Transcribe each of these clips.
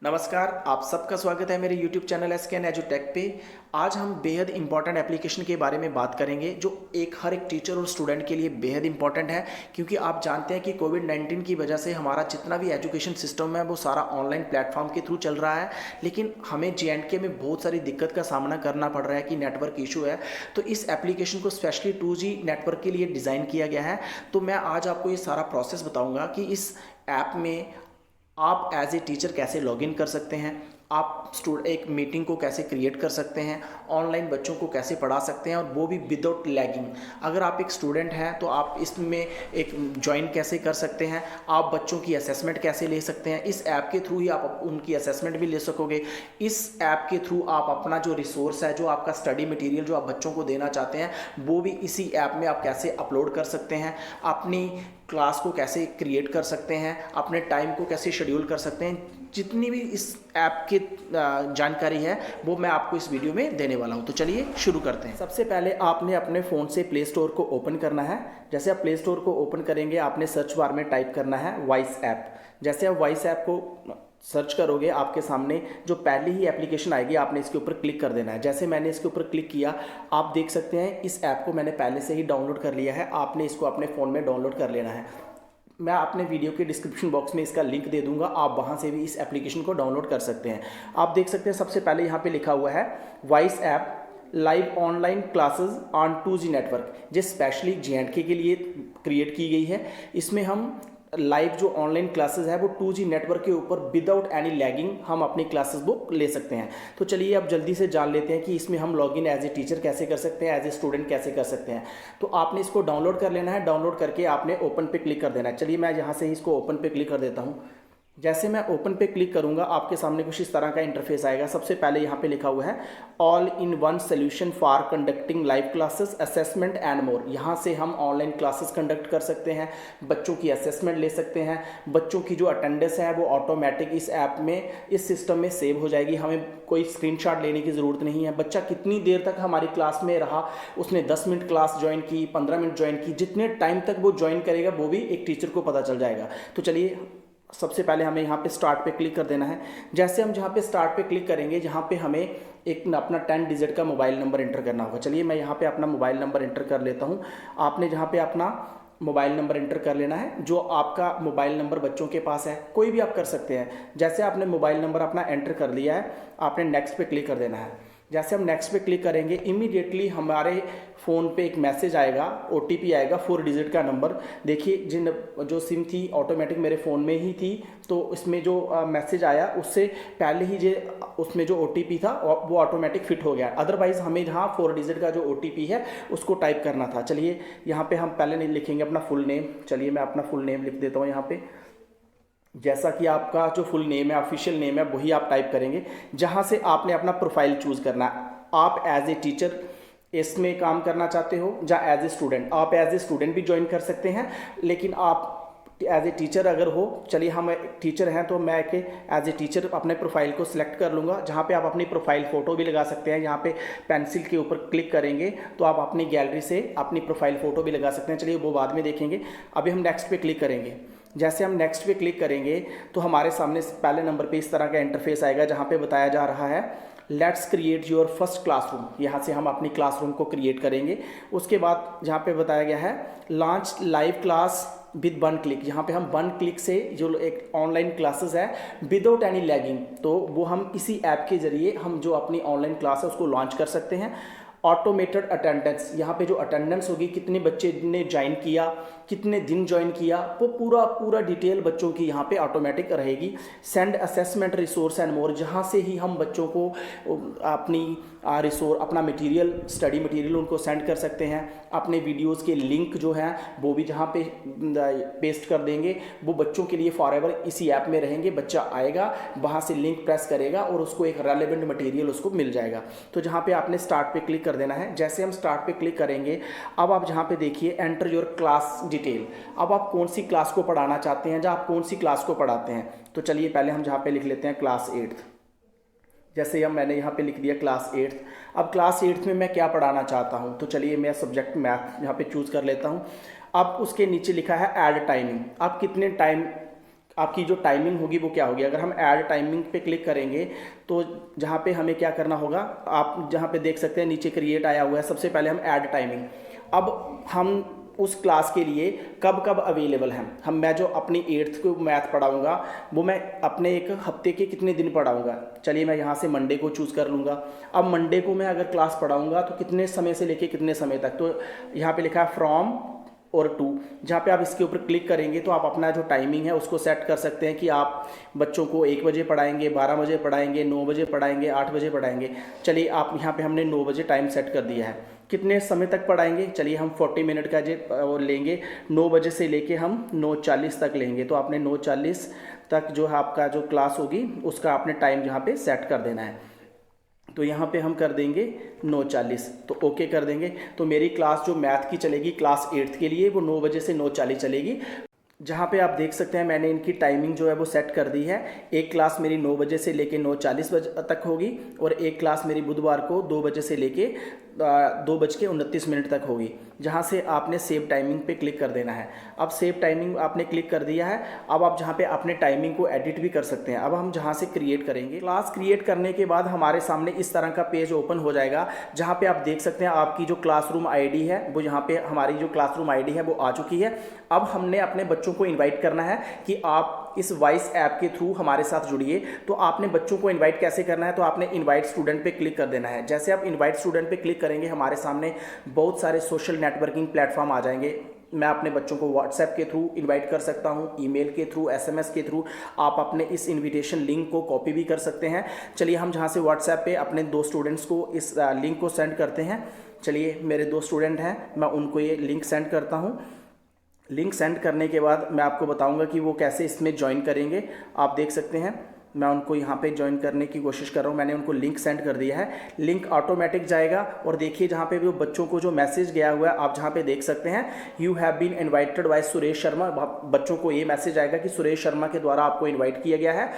नमस्कार, आप सबका स्वागत है मेरे YouTube चैनल SKN एजुटेक पे। आज हम बेहद इंपॉर्टेंट एप्लीकेशन के बारे में बात करेंगे जो हर एक टीचर और स्टूडेंट के लिए बेहद इंपॉर्टेंट है, क्योंकि आप जानते हैं कि कोविड-19 की वजह से हमारा जितना भी एजुकेशन सिस्टम है वो सारा ऑनलाइन प्लेटफॉर्म के थ्रू चल रहा है। लेकिन हमें JNK में बहुत सारी दिक्कत का सामना करना पड़ रहा है कि नेटवर्क इशू है। तो इस एप्लीकेशन को स्पेशली 2G नेटवर्क के लिए डिज़ाइन किया गया है। तो मैं आज आपको ये सारा प्रोसेस बताऊँगा कि इस ऐप में आप एज ए टीचर कैसे लॉगिन कर सकते हैं, आप एक मीटिंग को कैसे क्रिएट कर सकते हैं, ऑनलाइन बच्चों को कैसे पढ़ा सकते हैं और वो भी विदाउट लैगिंग। अगर आप एक स्टूडेंट हैं तो आप इसमें एक ज्वाइन कैसे कर सकते हैं, आप बच्चों की असेसमेंट कैसे ले सकते हैं। इस ऐप के थ्रू ही आप उनकी असेसमेंट भी ले सकोगे। इस ऐप के थ्रू आप अपना जो रिसोर्स है, जो आपका स्टडी मटेरियल जो आप बच्चों को देना चाहते हैं, वो भी इसी ऐप में आप कैसे अपलोड कर सकते हैं, अपनी क्लास को कैसे क्रिएट कर सकते हैं, अपने टाइम को कैसे शेड्यूल कर सकते हैं। जितनी भी इस ऐप की जानकारी है वो मैं आपको इस वीडियो में देने वाला हूं। तो चलिए शुरू करते हैं। सबसे पहले आपने अपने फ़ोन से प्ले स्टोर को ओपन करना है। जैसे आप प्ले स्टोर को ओपन करेंगे, आपने सर्च बार में टाइप करना है वॉइस ऐप। जैसे आप वॉइस ऐप को सर्च करोगे, आपके सामने जो पहली ही एप्लीकेशन आएगी आपने इसके ऊपर क्लिक कर देना है। जैसे मैंने इसके ऊपर क्लिक किया, आप देख सकते हैं इस ऐप को मैंने पहले से ही डाउनलोड कर लिया है। आपने इसको अपने फ़ोन में डाउनलोड कर लेना है। मैं अपने वीडियो के डिस्क्रिप्शन बॉक्स में इसका लिंक दे दूंगा, आप वहां से भी इस एप्लीकेशन को डाउनलोड कर सकते हैं। आप देख सकते हैं सबसे पहले यहाँ पे लिखा हुआ है voice app live online classes on 2G network. जो स्पेशली JNK के लिए क्रिएट की गई है। इसमें हम लाइव जो ऑनलाइन क्लासेस है वो 2G नेटवर्क के ऊपर विदाउट एनी लैगिंग हम अपनी क्लासेस वो ले सकते हैं। तो चलिए अब जल्दी से जान लेते हैं कि इसमें हम लॉगिन एज ए टीचर कैसे कर सकते हैं, एज ए स्टूडेंट कैसे कर सकते हैं। तो आपने इसको डाउनलोड कर लेना है। डाउनलोड करके आपने ओपन पे क्लिक कर देना है। चलिए मैं यहाँ से ही इसको ओपन पे क्लिक कर देता हूँ। जैसे मैं ओपन पे क्लिक करूंगा, आपके सामने कुछ इस तरह का इंटरफेस आएगा। सबसे पहले यहाँ पे लिखा हुआ है all in one solution for conducting live classes assessment and more. यहाँ से हम ऑनलाइन क्लासेस कंडक्ट कर सकते हैं, बच्चों की असेसमेंट ले सकते हैं, बच्चों की जो अटेंडेंस है वो ऑटोमेटिक इस ऐप में, इस सिस्टम में सेव हो जाएगी। हमें कोई स्क्रीनशॉट लेने की ज़रूरत नहीं है। बच्चा कितनी देर तक हमारी क्लास में रहा, उसने 10 मिनट क्लास ज्वाइन की, 15 मिनट ज्वाइन की, जितने टाइम तक वो ज्वाइन करेगा वो भी एक टीचर को पता चल जाएगा। तो चलिए सबसे पहले हमें यहाँ पे स्टार्ट पे क्लिक कर देना है। जैसे हम जहाँ पे स्टार्ट पे क्लिक करेंगे, जहाँ पे हमें एक अपना 10 डिजिट का मोबाइल नंबर एंटर करना होगा। चलिए मैं यहाँ पे अपना मोबाइल नंबर एंटर कर लेता हूँ। आपने जहाँ पे अपना मोबाइल नंबर एंटर कर लेना है, जो आपका मोबाइल नंबर बच्चों के पास है, कोई भी आप कर सकते हैं। जैसे आपने मोबाइल नंबर अपना एंटर कर लिया है, आपने नेक्स्ट पे क्लिक कर देना है। जैसे हम नेक्स्ट पे क्लिक करेंगे, इमीडिएटली हमारे फ़ोन पे एक मैसेज आएगा, OTP आएगा 4 डिजिट का नंबर। देखिए जो सिम थी ऑटोमेटिक मेरे फ़ोन में ही थी, तो इसमें जो मैसेज आया उससे पहले ही उसमें जो OTP था वो ऑटोमेटिक फिट हो गया। अदरवाइज़ हमें जहाँ 4 डिजिट का जो OTP है उसको टाइप करना था। चलिए यहाँ पे हम पहले नहीं लिखेंगे अपना फुल नेम। चलिए मैं अपना फुल नेम लिख देता हूँ यहाँ पे। जैसा कि आपका जो फुल नेम है, ऑफिशियल नेम है, वही आप टाइप करेंगे। जहां से आपने अपना प्रोफाइल चूज़ करना है। आप एज ए टीचर इसमें काम करना चाहते हो या एज ए स्टूडेंट, आप एज ए स्टूडेंट भी ज्वाइन कर सकते हैं। लेकिन आप एज ए टीचर अगर हो, चलिए हम टीचर हैं तो मैं एज ए टीचर अपने प्रोफाइल को सिलेक्ट कर लूँगा। जहाँ पे आप अपनी प्रोफाइल फ़ोटो भी लगा सकते हैं। यहाँ पे पेंसिल के ऊपर क्लिक करेंगे तो आप अपनी गैलरी से अपनी प्रोफाइल फ़ोटो भी लगा सकते हैं। चलिए वो बाद में देखेंगे। अभी हम नेक्स्ट पे क्लिक करेंगे। जैसे हम नेक्स्ट पे क्लिक करेंगे तो हमारे सामने पहले नंबर पे इस तरह का इंटरफेस आएगा, जहाँ पे बताया जा रहा है let's create your first classroom. यहाँ से हम अपनी क्लासरूम को क्रिएट करेंगे। उसके बाद जहाँ पे बताया गया है launch live class with 1 click. यहाँ पे हम 1 क्लिक से जो एक ऑनलाइन क्लासेस है विदाउट एनी लैगिंग, तो वो हम इसी ऐप के जरिए हम जो अपनी ऑनलाइन क्लास है उसको लॉन्च कर सकते हैं। ऑटोमेटेड अटेंडेंस, यहाँ पे जो अटेंडेंस होगी, कितने बच्चे ने ज्वाइन किया, कितने दिन ज्वाइन किया, वो पूरा डिटेल बच्चों की यहाँ पे ऑटोमेटिक रहेगी। Send assessment resource and more, जहाँ से ही हम बच्चों को अपनी अपना मटेरियल, स्टडी मटेरियल उनको सेंड कर सकते हैं। अपने वीडियोस के लिंक जो हैं वो भी जहाँ पे पेस्ट कर देंगे, वो बच्चों के लिए फॉरएवर इसी ऐप में रहेंगे। बच्चा आएगा, वहाँ से लिंक प्रेस करेगा और उसको एक रेलेवेंट मटेरियल उसको मिल जाएगा। तो जहाँ पे आपने स्टार्ट पे क्लिक कर देना है। जैसे हम स्टार्ट पे क्लिक करेंगे, अब आप जहाँ पे देखिए एंटर योर क्लास डिटेल। अब आप कौन सी क्लास को पढ़ाना चाहते हैं या आप कौन सी क्लास को पढ़ाते हैं। तो चलिए पहले हम जहाँ पे लिख लेते हैं क्लास 8th। जैसे हम मैंने यहाँ पे लिख दिया क्लास 8th। अब क्लास 8th में मैं क्या पढ़ाना चाहता हूँ, तो चलिए मैं सब्जेक्ट मैथ यहाँ पे चूज़ कर लेता हूँ। अब उसके नीचे लिखा है ऐड टाइमिंग। आप कितने टाइम आपकी जो टाइमिंग होगी वो क्या होगी। अगर हम ऐड टाइमिंग पे क्लिक करेंगे तो जहाँ पे हमें क्या करना होगा, आप जहाँ पे देख सकते हैं नीचे क्रिएट आया हुआ है, सबसे पहले हम ऐड टाइमिंग। अब हम उस क्लास के लिए कब कब अवेलेबल हैं, मैं जो अपनी 8th को मैथ पढ़ाऊँगा वो मैं अपने एक हफ्ते के कितने दिन पढ़ाऊँगा। चलिए मैं यहाँ से मंडे को चूज़ कर लूँगा। अब मंडे को मैं अगर क्लास पढ़ाऊँगा तो कितने समय से लेके कितने समय तक, तो यहाँ पे लिखा है फ्रॉम और टू। जहाँ पे आप इसके ऊपर क्लिक करेंगे तो आप अपना जो टाइमिंग है उसको सेट कर सकते हैं कि आप बच्चों को 1 बजे पढ़ाएंगे, 12 बजे पढ़ाएंगे, 9 बजे पढ़ाएंगे, 8 बजे पढ़ाएंगे। चलिए आप यहाँ पे हमने 9 बजे टाइम सेट कर दिया है। कितने समय तक पढ़ाएंगे, चलिए हम 40 मिनट का जो लेंगे, 9 बजे से लेके हम 9:40 तक लेंगे। तो आपने 9:40 तक जो है आपका जो क्लास होगी उसका आपने टाइम यहाँ पे सेट कर देना है। तो यहाँ पे हम कर देंगे 9:40, तो ओके कर देंगे। तो मेरी क्लास जो मैथ की चलेगी क्लास 8th के लिए वो 9 बजे से 9:40 चलेगी। जहाँ पे आप देख सकते हैं मैंने इनकी टाइमिंग जो है वो सेट कर दी है। एक क्लास मेरी 9 बजे से लेके 9:40 बजे तक होगी और एक क्लास मेरी बुधवार को 2 बजे से लेके 2:29 तक होगी। जहाँ से आपने सेव टाइमिंग पे क्लिक कर देना है। अब सेव टाइमिंग आपने क्लिक कर दिया है। अब आप जहाँ पे अपने टाइमिंग को एडिट भी कर सकते हैं। अब हम जहाँ से क्रिएट करेंगे, क्लास क्रिएट करने के बाद हमारे सामने इस तरह का पेज ओपन हो जाएगा जहाँ पे आप देख सकते हैं आपकी जो क्लासरूम आईडी है वो, यहाँ पे हमारी जो क्लासरूम आईडी है वो आ चुकी है। अब हमने अपने बच्चों को इन्वाइट करना है कि आप इस वॉइस ऐप के थ्रू हमारे साथ जुड़िए। तो आपने बच्चों को इनवाइट कैसे करना है, तो आपने इनवाइट स्टूडेंट पे क्लिक कर देना है। जैसे आप इनवाइट स्टूडेंट पे क्लिक करेंगे हमारे सामने बहुत सारे सोशल नेटवर्किंग प्लेटफॉर्म आ जाएंगे। मैं अपने बच्चों को व्हाट्सएप के थ्रू इनवाइट कर सकता हूं, ईमेल के थ्रू, एसएमएस के थ्रू। आप अपने इस इनविटेशन लिंक को कॉपी भी कर सकते हैं। चलिए हम जहां से व्हाट्सएप पे अपने 2 स्टूडेंट्स को इस लिंक को सेंड करते हैं। चलिए मेरे 2 स्टूडेंट हैं, मैं उनको ये लिंक सेंड करता हूँ। लिंक सेंड करने के बाद मैं आपको बताऊंगा कि वो कैसे इसमें ज्वाइन करेंगे। आप देख सकते हैं मैं उनको यहाँ पे ज्वाइन करने की कोशिश कर रहा हूँ। मैंने उनको लिंक सेंड कर दिया है। लिंक ऑटोमेटिक जाएगा और देखिए जहाँ पे भी बच्चों को जो मैसेज गया हुआ है आप जहाँ पे देख सकते हैं, you have been invited by Suresh Sharma. बच्चों को ये मैसेज आएगा कि सुरेश शर्मा के द्वारा आपको इन्वाइट किया गया है।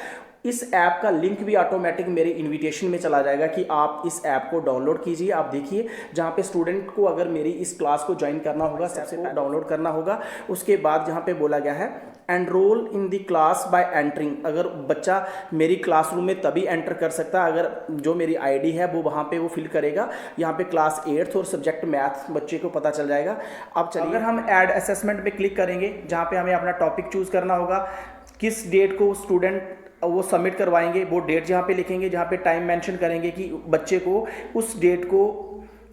इस ऐप का लिंक भी ऑटोमेटिक मेरे इनविटेशन में चला जाएगा कि आप इस ऐप को डाउनलोड कीजिए। आप देखिए जहाँ पे स्टूडेंट को अगर मेरी इस क्लास को ज्वाइन करना होगा, सबसे पहले डाउनलोड करना होगा। उसके बाद जहाँ पे बोला गया है enrol in the class bye entering. अगर बच्चा मेरी क्लासरूम में तभी एंटर कर सकता है अगर जो मेरी आईडी है वो वहाँ पे वो फिल करेगा। यहाँ पे क्लास 8th और सब्जेक्ट मैथ बच्चे को पता चल जाएगा। अब चलिए अगर हम ऐड असेसमेंट पे क्लिक करेंगे जहाँ पे हमें अपना टॉपिक चूज करना होगा, किस डेट को स्टूडेंट वो सबमिट करवाएंगे, वो डेट जहाँ पे लिखेंगे, जहाँ पे टाइम मेंशन करेंगे कि बच्चे को उस डेट को,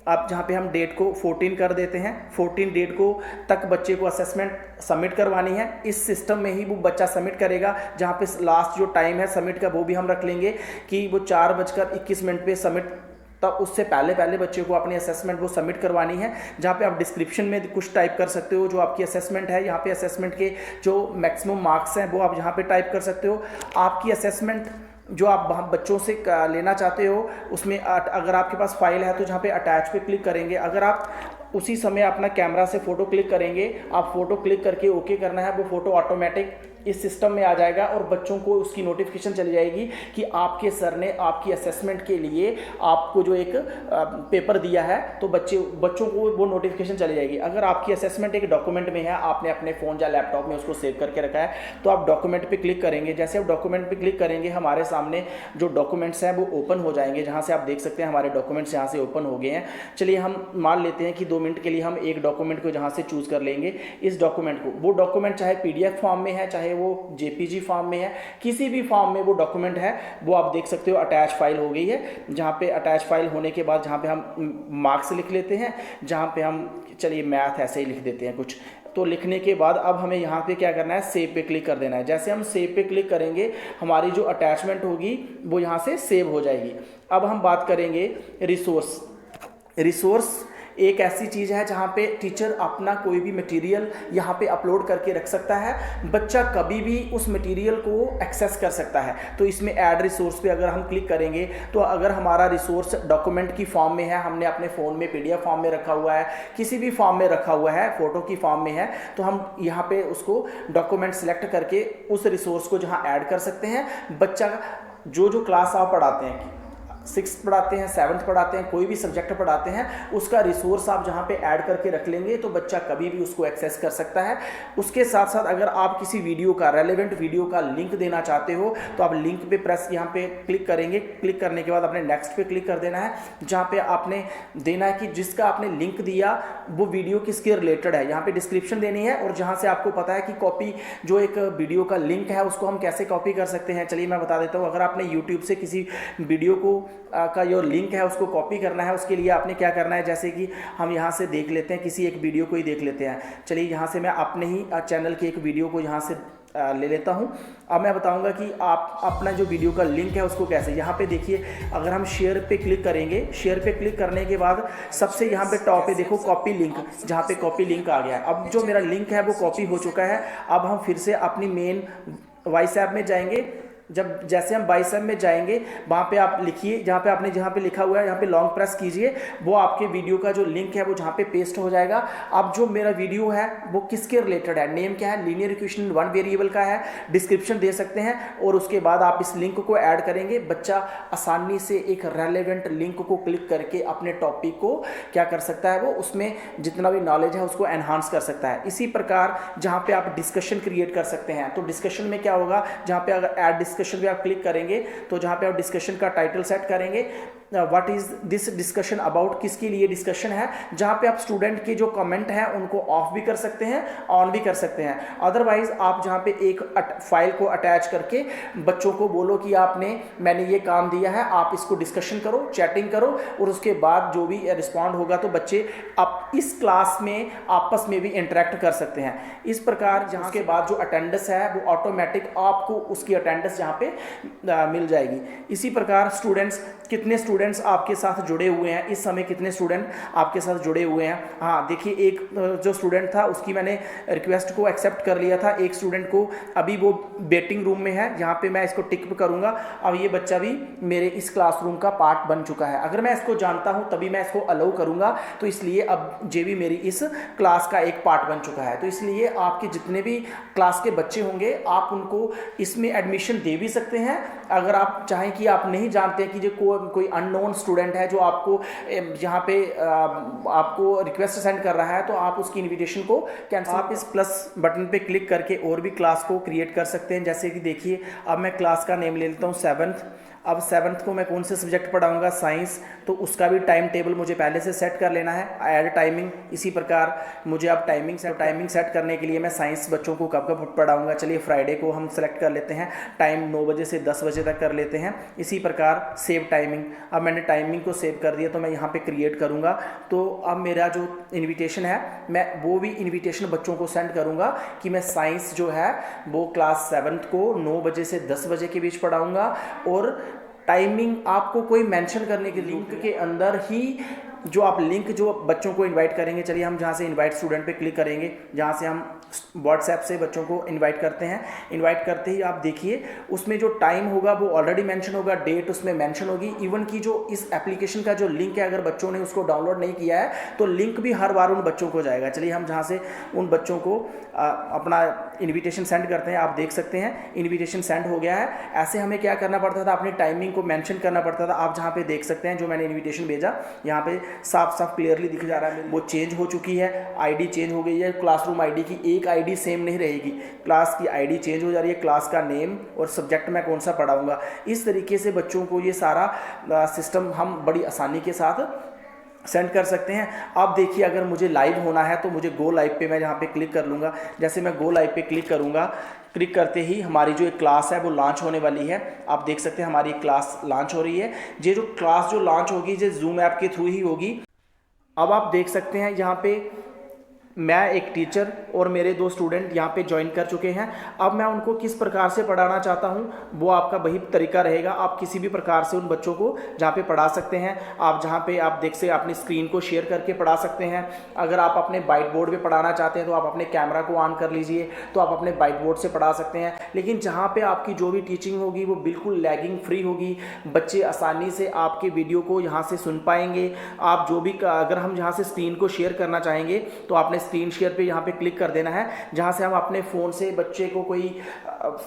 आप जहाँ पे हम डेट को 14 कर देते हैं, 14 डेट को तक बच्चे को असेसमेंट सबमिट करवानी है। इस सिस्टम में ही वो बच्चा सबमिट करेगा। जहाँ पे लास्ट जो टाइम है सबमिट का वो भी हम रख लेंगे कि वो 4:21 पे सबमिट, तब उससे पहले बच्चे को अपनी असेसमेंट वो सबमिट करवानी है। जहाँ पे आप डिस्क्रिप्शन में कुछ टाइप कर सकते हो जो आपकी असेसमेंट है। यहाँ पे असेसमेंट के जो मैक्सिमम मार्क्स हैं वो आप यहाँ पे टाइप कर सकते हो। आपकी असेसमेंट जो आप बच्चों से लेना चाहते हो उसमें अगर आपके पास फाइल है तो जहाँ पे अटैच पे क्लिक करेंगे। अगर आप उसी समय अपना कैमरा से फ़ोटो क्लिक करेंगे, आप फ़ोटो क्लिक करके ओके करना है, वो फ़ोटो ऑटोमेटिक इस सिस्टम में आ जाएगा और बच्चों को उसकी नोटिफिकेशन चली जाएगी कि आपके सर ने आपकी असेसमेंट के लिए आपको जो एक पेपर दिया है, तो बच्चों को वो नोटिफिकेशन चली जाएगी। अगर आपकी असेसमेंट एक डॉक्यूमेंट में है, आपने अपने फ़ोन या लैपटॉप में उसको सेव करके रखा है, तो आप डॉक्यूमेंट पे क्लिक करेंगे। जैसे आप डॉक्यूमेंट पे क्लिक करेंगे हमारे सामने जो डॉक्यूमेंट्स हैं वो ओपन हो जाएंगे। जहाँ से आप देख सकते हैं हमारे डॉक्यूमेंट्स यहाँ से ओपन हो गए हैं। चलिए हम मान लेते हैं कि 2 मिनट के लिए हम एक डॉक्यूमेंट को जहाँ से चूज़ कर लेंगे। इस डॉक्यूमेंट को, वो डॉक्यूमेंट चाहे PDF फॉर्म में है, चाहे वो JPG फॉर्म में है, किसी भी फॉर्म में वो डॉक्यूमेंट है, वो आप देख सकते हो अटैच फाइल हो गई है। जहाँ पे अटैच फाइल होने के बाद जहाँ पे हम मार्क्स लिख लेते हैं, जहाँ पे हम चलिए मैथ ऐसे ही लिख देते हैं कुछ, तो लिखने के बाद अब हमें यहाँ पे क्या करना है, सेव पे क्लिक कर देना है। जैसे हम सेव पे क्लिक करेंगे हमारी जो अटैचमेंट होगी वो यहाँ से सेव हो जाएगी। अब हम बात करेंगे रिसोर्स एक ऐसी चीज़ है जहाँ पे टीचर अपना कोई भी मटेरियल यहाँ पे अपलोड करके रख सकता है। बच्चा कभी भी उस मटेरियल को एक्सेस कर सकता है। तो इसमें ऐड रिसोर्स पे अगर हम क्लिक करेंगे तो अगर हमारा रिसोर्स डॉक्यूमेंट की फॉर्म में है, हमने अपने फ़ोन में PDF फॉर्म में रखा हुआ है, किसी भी फॉर्म में रखा हुआ है, फ़ोटो की फॉर्म में है, तो हम यहाँ पे उसको डॉक्यूमेंट सेलेक्ट करके उस रिसोर्स को जहाँ ऐड कर सकते हैं। बच्चा जो क्लास आप पढ़ाते हैं, सिक्स्थ पढ़ाते हैं, सेवन्थ पढ़ाते हैं, कोई भी सब्जेक्ट पढ़ाते हैं, उसका रिसोर्स आप जहाँ पे ऐड करके रख लेंगे तो बच्चा कभी भी उसको एक्सेस कर सकता है। उसके साथ साथ अगर आप किसी वीडियो का, रेलेवेंट वीडियो का लिंक देना चाहते हो तो आप लिंक पे प्रेस यहाँ पे क्लिक करेंगे। क्लिक करने के बाद अपने नेक्स्ट पे क्लिक कर देना है, जहाँ पे आपने देना है कि जिसका आपने लिंक दिया वो वीडियो किसके रिलेटेड है। यहाँ पे डिस्क्रिप्शन देनी है, और जहाँ से आपको पता है कि कॉपी जो एक वीडियो का लिंक है उसको हम कैसे कॉपी कर सकते हैं, चलिए मैं बता देता हूँ। अगर आपने यूट्यूब से किसी वीडियो को का जो लिंक है उसको कॉपी करना है, उसके लिए आपने क्या करना है, जैसे कि हम यहाँ से देख लेते हैं, किसी एक वीडियो को ही देख लेते हैं। चलिए यहाँ से मैं अपने ही चैनल के एक वीडियो को यहाँ से ले लेता हूँ। अब मैं बताऊंगा कि आप अपना जो वीडियो का लिंक है उसको कैसे, यहाँ पे देखिए अगर हम शेयर पे क्लिक करेंगे, शेयर पे क्लिक करने के बाद सबसे यहाँ पे टॉप पे देखो कॉपी लिंक, जहाँ पे कॉपी लिंक आ गया है। अब जो मेरा लिंक है वो कॉपी हो चुका है। अब हम फिर से अपनी मेन वॉइस ऐप में जाएंगे। जब जैसे हम बाइसम में जाएंगे वहाँ पे आप लिखिए, जहाँ पे लिखा हुआ है यहाँ पे लॉन्ग प्रेस कीजिए, वो आपके वीडियो का जो लिंक है वो जहाँ पे पेस्ट हो जाएगा। अब जो मेरा वीडियो है वो किसके रिलेटेड है, नेम क्या है, लीनियर इक्वेशन 1 वेरिएबल का है, डिस्क्रिप्शन दे सकते हैं, और उसके बाद आप इस लिंक को ऐड करेंगे। बच्चा आसानी से एक रेलेवेंट लिंक को क्लिक करके अपने टॉपिक को क्या कर सकता है, वो उसमें जितना भी नॉलेज है उसको एनहांस कर सकता है। इसी प्रकार जहाँ पे आप डिस्कशन क्रिएट कर सकते हैं, तो डिस्कशन में क्या होगा, जहाँ पे अगर ऐड डिस्कशन पे आप क्लिक करेंगे तो जहां पे आप डिस्कशन का टाइटल सेट करेंगे, what is this discussion about, किसके लिए डिस्कशन है, जहां पे आप स्टूडेंट के जो कमेंट हैं उनको ऑफ भी कर सकते हैं, ऑन भी कर सकते हैं। अदरवाइज आप जहां पे एक फाइल को अटैच करके बच्चों को बोलो कि मैंने ये काम दिया है, आप इसको डिस्कशन करो, चैटिंग करो, और उसके बाद जो भी रिस्पॉन्ड होगा तो बच्चे आप इस क्लास में आपस में भी इंटरेक्ट कर सकते हैं। इस प्रकार जहाँ के बाद जो अटेंडेंस है वो ऑटोमेटिक आपको उसकी अटेंडेंस यहाँ पे मिल जाएगी। इसी प्रकार कितने स्टूडेंट्स आपके साथ जुड़े हुए हैं, इस समय कितने स्टूडेंट आपके साथ जुड़े हुए हैं। हाँ देखिए, एक जो स्टूडेंट था उसकी मैंने रिक्वेस्ट को एक्सेप्ट कर लिया था, एक स्टूडेंट को अभी वो वेटिंग रूम में है, यहाँ पे मैं इसको टिक करूँगा। अब ये बच्चा भी मेरे इस क्लासरूम का पार्ट बन चुका है। अगर मैं इसको जानता हूँ तभी मैं इसको अलाउ करूँगा, तो इसलिए अब ये भी मेरी इस क्लास का एक पार्ट बन चुका है। तो इसलिए आपके जितने भी क्लास के बच्चे होंगे आप उनको इसमें एडमिशन दे भी सकते हैं। अगर आप चाहें कि आप नहीं जानते कि जो कोई अननोन स्टूडेंट है जो आपको यहाँ पे आपको रिक्वेस्ट सेंड कर रहा है, तो आप उसकी इनविटेशन को कैंसिल, आप इस प्लस बटन पे क्लिक करके और भी क्लास को क्रिएट कर सकते हैं। जैसे कि देखिए, अब मैं क्लास का नेम ले लेता हूँ 7th। अब 7th को मैं कौन से सब्जेक्ट पढ़ाऊंगा, साइंस, तो उसका भी टाइम टेबल मुझे पहले से सेट कर लेना है, ऐड टाइमिंग। इसी प्रकार मुझे अब टाइमिंग सेट करने के लिए मैं साइंस बच्चों को कब कब पढ़ाऊंगा, चलिए फ्राइडे को हम सेलेक्ट कर लेते हैं, टाइम 9 बजे से 10 बजे तक कर लेते हैं। इसी प्रकार सेव टाइमिंग, अब मैंने टाइमिंग को सेव कर दिया तो मैं यहाँ पे क्रिएट करूँगा। तो अब मेरा जो इन्विटेशन है मैं वो भी इन्विटेशन बच्चों को सेंड करूँगा कि मैं साइंस जो है वो क्लास 7th को 9 बजे से 10 बजे के बीच पढ़ाऊँगा, और टाइमिंग आपको कोई मेंशन करने के लिंक के अंदर ही जो आप लिंक जो बच्चों को इनवाइट करेंगे, चलिए हम जहाँ से इनवाइट स्टूडेंट पे क्लिक करेंगे, जहाँ से हम व्हाट्सएप से बच्चों को इनवाइट करते हैं, इनवाइट करते ही आप देखिए उसमें जो टाइम होगा वो ऑलरेडी मेंशन होगा, डेट उसमें मेंशन होगी। इवन की जो इस एप्लीकेशन का जो लिंक है, अगर बच्चों ने उसको डाउनलोड नहीं किया है तो लिंक भी हर बार उन बच्चों को जाएगा। चलिए हम जहाँ से उन बच्चों को अपना इन्विटेशन सेंड करते हैं, आप देख सकते हैं इन्विटेशन सेंड हो गया है। ऐसे हमें क्या करना पड़ता था, अपनी टाइमिंग को मेंशन करना पड़ता था। आप जहाँ पे देख सकते हैं जो मैंने इन्विटेशन भेजा, यहाँ पे साफ साफ क्लियरली दिख जा रहा है वो चेंज हो चुकी है, आईडी चेंज हो गई है। क्लासरूम आईडी की एक आईडी सेम नहीं रहेगी, क्लास की आईडी चेंज हो जा रही है, क्लास का नेम और सब्जेक्ट मैं कौन सा पढ़ाऊंगा। इस तरीके से बच्चों को ये सारा सिस्टम हम बड़ी आसानी के साथ सेंड कर सकते हैं। अब देखिए, अगर मुझे लाइव होना है तो मुझे गो लाइव पे मैं यहाँ पे क्लिक कर लूँगा। जैसे मैं गो लाइव पे क्लिक करूँगा, क्लिक करते ही हमारी जो एक क्लास है वो लॉन्च होने वाली है। आप देख सकते हैं हमारी क्लास लॉन्च हो रही है। ये जो क्लास जो लॉन्च होगी ये जूम ऐप के थ्रू ही होगी। अब आप देख सकते हैं यहाँ पे मैं एक टीचर और मेरे 2 स्टूडेंट यहाँ पे ज्वाइन कर चुके हैं। अब मैं उनको किस प्रकार से पढ़ाना चाहता हूँ वो आपका वही तरीका रहेगा। आप किसी भी प्रकार से उन बच्चों को जहाँ पे पढ़ा सकते हैं। आप जहाँ पे आप देख से अपनी स्क्रीन को शेयर करके पढ़ा सकते हैं। अगर आप अपने वाइट बोर्ड पे पढ़ाना चाहते हैं तो आप अपने कैमरा को ऑन कर लीजिए, तो आप अपने वाइट बोर्ड से पढ़ा सकते हैं। लेकिन जहाँ पर आपकी जो भी टीचिंग होगी वो बिल्कुल लैगिंग फ्री होगी। बच्चे आसानी से आपके वीडियो को यहाँ से सुन पाएंगे। आप जो भी अगर हम यहाँ से स्क्रीन को शेयर करना चाहेंगे तो आपने स्क्रीन शेयर पे यहाँ पे क्लिक कर देना है, जहाँ से हम अपने फ़ोन से बच्चे को कोई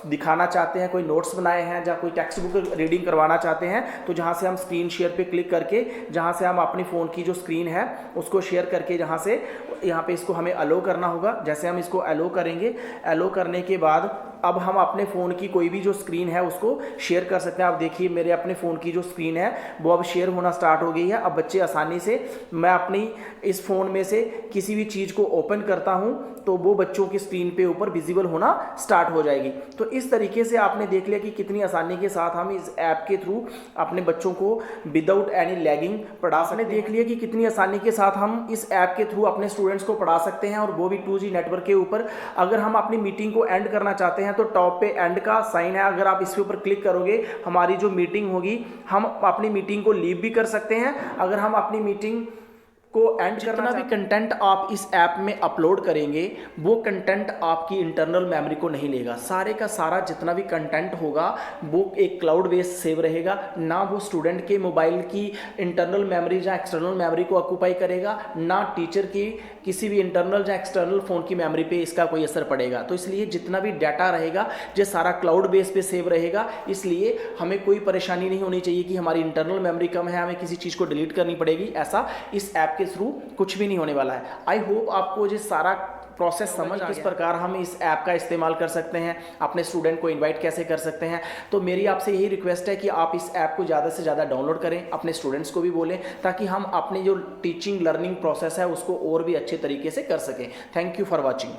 दिखाना चाहते हैं, कोई नोट्स बनाए हैं या कोई टेक्स्ट बुक रीडिंग करवाना चाहते हैं, तो जहाँ से हम स्क्रीन शेयर पे क्लिक करके जहाँ से हम अपनी फ़ोन की जो स्क्रीन है उसको शेयर करके जहाँ से यहाँ पे इसको हमें अलो करना होगा। जैसे हम इसको अलो करेंगे, अलो करने के बाद अब हम अपने फ़ोन की कोई भी जो स्क्रीन है उसको शेयर कर सकते हैं। आप देखिए मेरे अपने फ़ोन की जो स्क्रीन है वो अब शेयर होना स्टार्ट हो गई है। अब बच्चे आसानी से, मैं अपनी इस फ़ोन में से किसी भी चीज़ को ओपन करता हूं तो वो बच्चों की स्क्रीन पे ऊपर विजिबल होना स्टार्ट हो जाएगी। तो इस तरीके से आपने देख लिया कि कितनी आसानी के साथ हम इस ऐप के थ्रू अपने बच्चों को विदाउट एनी लैगिंग पढ़ा सकते हैं। देख लिया कि कितनी आसानी के साथ हम इस ऐप के थ्रू अपने स्टूडेंट्स को पढ़ा सकते हैं, और वो भी 2G नेटवर्क के ऊपर। अगर हम अपनी मीटिंग को एंड करना चाहते हैं तो टॉप पे एंड का साइन है, अगर आप इसके ऊपर क्लिक करोगे हमारी जो मीटिंग होगी, हम अपनी मीटिंग को लीव भी कर सकते हैं। अगर हम अपनी मीटिंग को एंड करना भी कंटेंट आप इस ऐप में अपलोड करेंगे वो कंटेंट आपकी इंटरनल मेमोरी को नहीं लेगा। सारे का सारा जितना भी कंटेंट होगा वो एक क्लाउड बेस्ड सेव रहेगा, ना वो स्टूडेंट के मोबाइल की इंटरनल मेमोरी या एक्सटर्नल मेमोरी को ऑक्यूपाई करेगा, ना टीचर की किसी भी इंटरनल या एक्सटर्नल फ़ोन की मेमोरी पे इसका कोई असर पड़ेगा। तो इसलिए जितना भी डाटा रहेगा ये सारा क्लाउड बेस पे सेव रहेगा, इसलिए हमें कोई परेशानी नहीं होनी चाहिए कि हमारी इंटरनल मेमोरी कम है, हमें किसी चीज़ को डिलीट करनी पड़ेगी। ऐसा इस ऐप के थ्रू कुछ भी नहीं होने वाला है। आई होप आपको ये सारा प्रोसेस समझ किस प्रकार हम इस ऐप का इस्तेमाल कर सकते हैं, अपने स्टूडेंट को इनवाइट कैसे कर सकते हैं। तो मेरी आपसे यही रिक्वेस्ट है कि आप इस ऐप को ज़्यादा से ज़्यादा डाउनलोड करें, अपने स्टूडेंट्स को भी बोलें, ताकि हम अपने जो टीचिंग लर्निंग प्रोसेस है उसको और भी अच्छे तरीके से कर सकें। Thank you for watching.